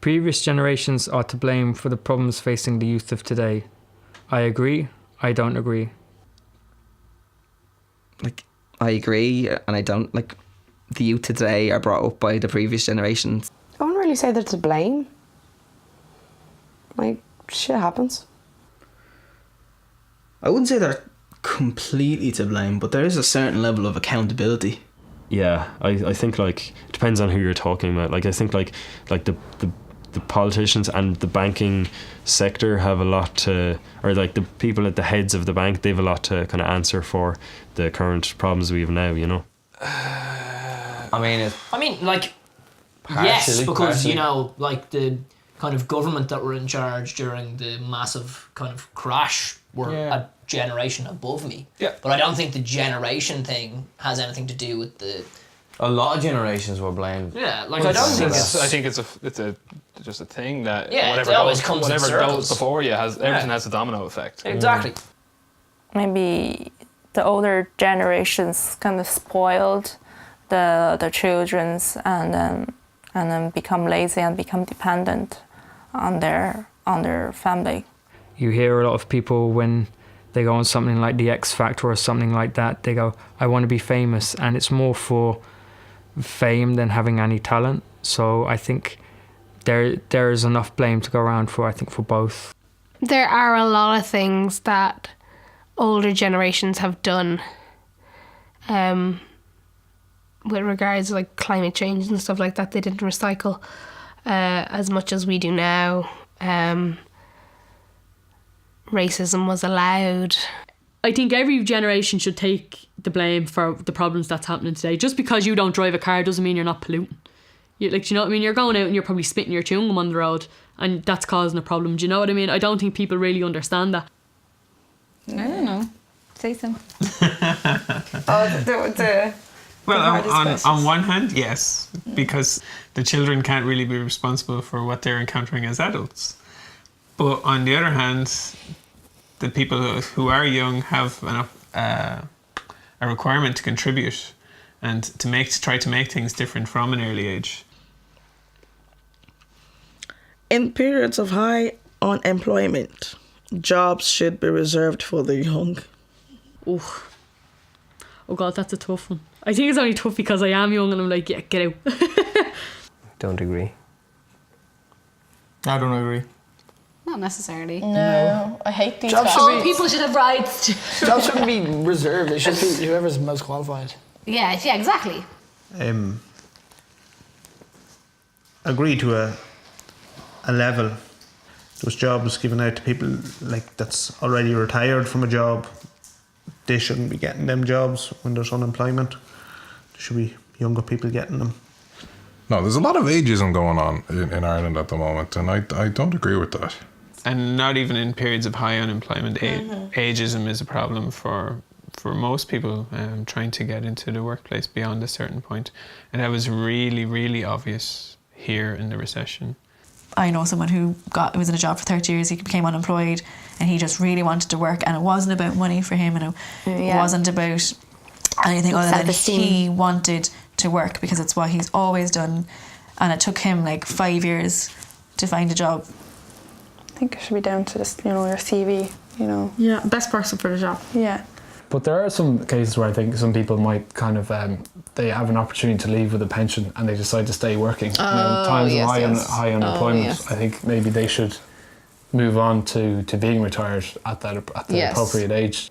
previous generations are to blame for the problems facing the youth of today. I agree. I don't agree. Like, I agree and I don't. Like, the youth today are brought up by the previous generations. I wouldn't really say they're to blame. Like, shit happens. I wouldn't say they're completely to blame, but there is a certain level of accountability. Yeah, I think like it depends on who you're talking about. Like I think like the politicians and the banking sector have a lot to, or like the people at the heads of the bank, they have a lot to kind of answer for the current problems we have now, you know. I mean, like, yes, because partially. you know, like the kind of government that were in charge during the massive kind of crash were a generation above me. Yeah. But I don't think the generation thing has anything to do with the. A lot of generations were blamed. Yeah, like I don't think I think it's just a thing that it always comes in whatever circles. goes before you everything has a domino effect. Exactly. Maybe the older generations kind of spoiled the children's and then become lazy and become dependent on their family. You hear a lot of people when they go on something like The X Factor or something like that, they go, I want to be famous, and it's more for fame than having any talent. So I think there is enough blame to go around for, I think, for both. There are a lot of things that older generations have done with regards to like climate change and stuff like that. They didn't recycle as much as we do now. Racism was allowed. I think every generation should take the blame for the problems that's happening today. Just because you don't drive a car doesn't mean you're not polluting. You know what I mean? You're going out and you're probably spitting your chewing gum on the road and that's causing a problem. Do you know what I mean? I don't think people really understand that. I don't know. Say something. Well, on one hand, yes, because the children can't really be responsible for what they're encountering as adults. But on the other hand, the people who are young have a requirement to contribute and to try to make things different from an early age. In periods of high unemployment, jobs should be reserved for the young. Oh God, that's a tough one. I think it's only tough because I am young and I'm like, yeah, get out. Don't agree. I don't agree. Not necessarily. No, I hate these jobs. guys. People should have rights. Jobs shouldn't be reserved. It should be whoever's most qualified. Yeah, exactly. Agree to a level. Those jobs given out to people like that's already retired from a job, they shouldn't be getting them jobs when there's unemployment. There should be younger people getting them. No, there's a lot of ageism going on in Ireland at the moment, and I don't agree with that. And not even in periods of high unemployment, ageism is a problem for most people trying to get into the workplace beyond a certain point. And that was really, really obvious here in the recession. I know someone who was in a job for 30 years, he became unemployed and he just really wanted to work, and it wasn't about money for him, and it wasn't about anything other than he wanted to work because it's what he's always done, and it took him like 5 years to find a job. I think it should be down to just, your CV, Yeah, best person for the job. Yeah. But there are some cases where I think some people might kind of, they have an opportunity to leave with a pension and they decide to stay working. Times of high unemployment, I think maybe they should move on to being retired at the appropriate age.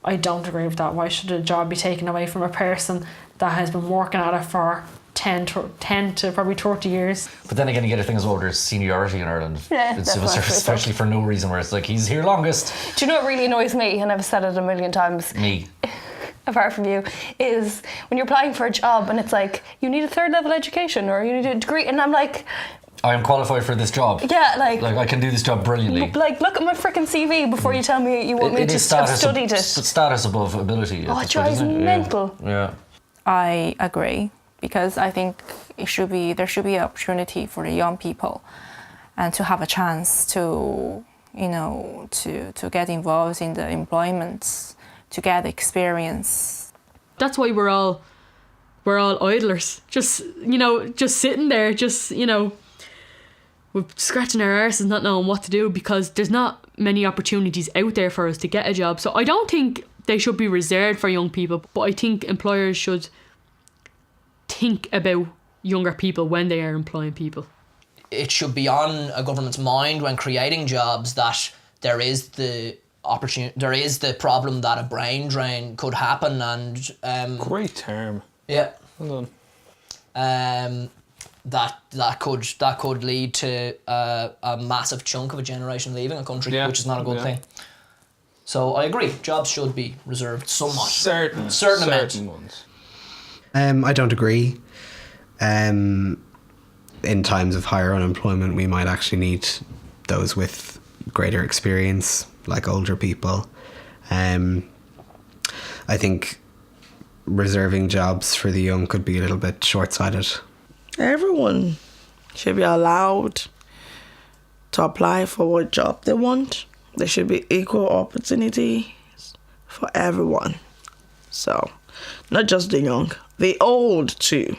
I don't agree with that. Why should a job be taken away from a person that has been working at it for 10 to probably 30 years? But then again, you get a thing as well, there's seniority in Ireland Yeah, in civil service, especially for no reason, where it's like, he's here longest. Do you know what really annoys me, and I've said it a million times, Me. apart from you, is when you're applying for a job and it's like, you need a 3rd level education or you need a degree, and I'm like, I am qualified for this job. yeah, like I can do this job brilliantly. Like, look at my freaking CV before you tell me you want me to have studied it. Status above ability. Oh, it drives me mental. Yeah. I agree, because I think there should be an opportunity for the young people and to have a chance to get involved in the employment, to get experience. That's why we're all we're scratching our arses not knowing what to do because there's not many opportunities out there for us to get a job. So I don't think they should be reserved for young people, but I think employers should think about younger people when they are employing people. It should be on a government's mind when creating jobs that there is the opportunity, there is the problem that a brain drain could happen, and great term. Yeah. Well done. That could lead to a massive chunk of a generation leaving a country, which is not a good thing. So I agree, jobs should be reserved somewhat. Certain ones. I don't agree. In times of higher unemployment, we might actually need those with greater experience, like older people. I think reserving jobs for the young could be a little bit short-sighted. Everyone should be allowed to apply for what job they want. There should be equal opportunities for everyone. So, not just the young, the old too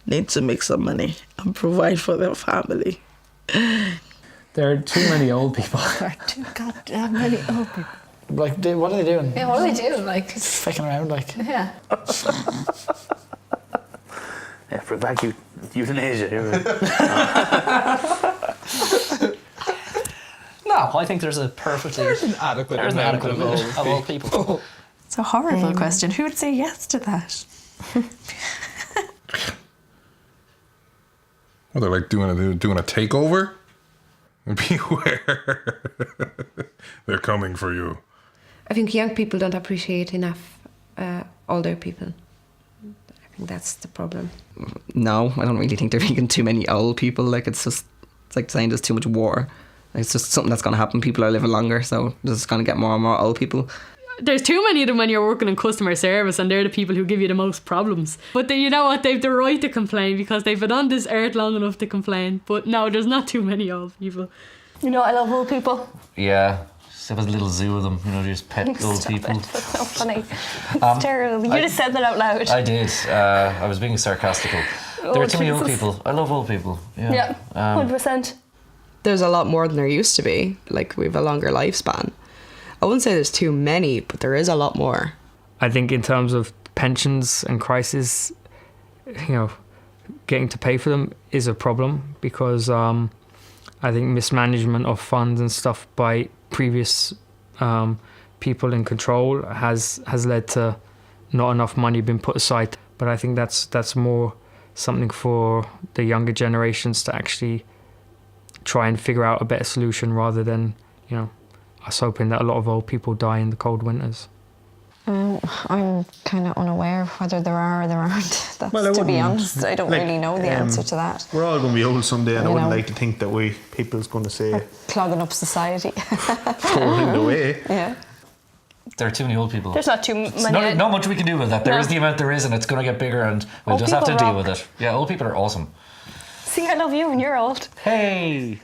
need to make some money and provide for their family. There are too many old people. There are too goddamn many old people. Like, what are they doing? Yeah, what are they doing? Like, Fucking around, like. yeah. Yeah, for back euthanasia. No, I think there's a perfectly adequate amount of old people. It's a horrible question. Who would say yes to that? Well, they're like doing a takeover. Beware, they're coming for you. I think young people don't appreciate enough older people. I think that's the problem. No, I don't really think there are even too many old people. Like it's like saying there's too much war. It's just something that's going to happen. People are living longer, so there's going to get more and more old people. There's too many of them when you're working in customer service, and they're the people who give you the most problems. But you know what? They've the right to complain because they've been on this earth long enough to complain. But no, there's not too many old people. You know, I love old people. Yeah. There was a little zoo of them, just pet old people. That's so funny. It's terrible. You just said that out loud. I did. I was being sarcastical. There are too many old Jesus. people. I love old people. Yeah, 100%. There's a lot more than there used to be. Like, we have a longer lifespan. I wouldn't say there's too many, but there is a lot more. I think in terms of pensions and crisis, getting to pay for them is a problem because I think mismanagement of funds and stuff by previous people in control has led to not enough money being put aside. But I think that's more something for the younger generations to actually try and figure out a better solution rather than, us hoping that a lot of old people die in the cold winters. I'm kind of unaware of whether there are or there aren't. To be honest, I don't really know the answer to that. We're all going to be old someday, and I wouldn't like to think that people's going to say Clogging up society. throwing it away. Yeah. There are too many old people. There's not too many. Not much we can do with that. There is the amount there is, and it's going to get bigger, and we'll Old just have to people deal rock. with it. Yeah, old people are awesome. See, I love you and you're old. Hey.